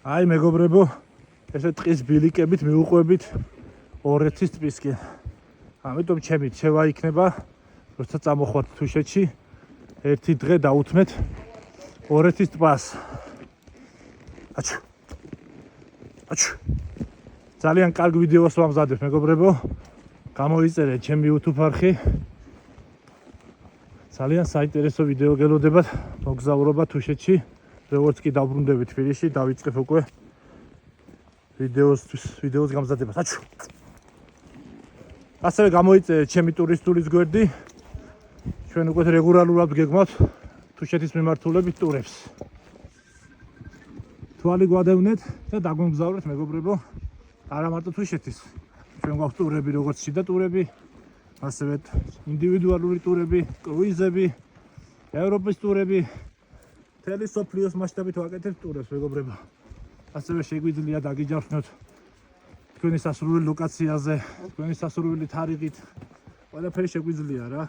აი მეგობრებო, ესე ტყის ბილიკებით მივუყვებით ორეთის ტბისკენ. ამიტომ ჩემი შევა იქნება, როცა წამოხვართ თუშეთში, ერთი დღე დაუთმეთ ორეთის ტბას. ძალიან კარგ ვიდეოს ვამზადებ მეგობრებო. გამოიწერეთ ჩემი YouTube არხი. ძალიან საინტერესო ვიდეო გელოდებათ მოგზაურობა თუშეთში. როგორც კი დავბრუნდებით თბილისში, დავიწყებ უკვე ვიდეოს გამზადებას. ასევე გამოიწერეთ ჩემი ტურისტულის გვერდი. ჩვენ უკვე რეგულარულად გეგმავთ თუშეთის მიმართულებით ტურებს. თვალი გვადევნეთ და დაგვემგზავრეთ მეგობრებო, არა მარტო თუშეთის. ჩვენ გვაქვს ტურები, როგორც შიდა ტურები, ასევე ინდივიდუალური ტურები, კრუიზები, ევროპის ტურები. მთელი სოფლიოს მასშტაბით ვაკეთებთ ტურებს მეგობრებო. ასევე შეგვიძლია დაგიჯავშნოთ თქვენი სასურველი ლოკაციაზე, თქვენი სასურველი თარიღით. ყველაფერი შეგვიძლია რა.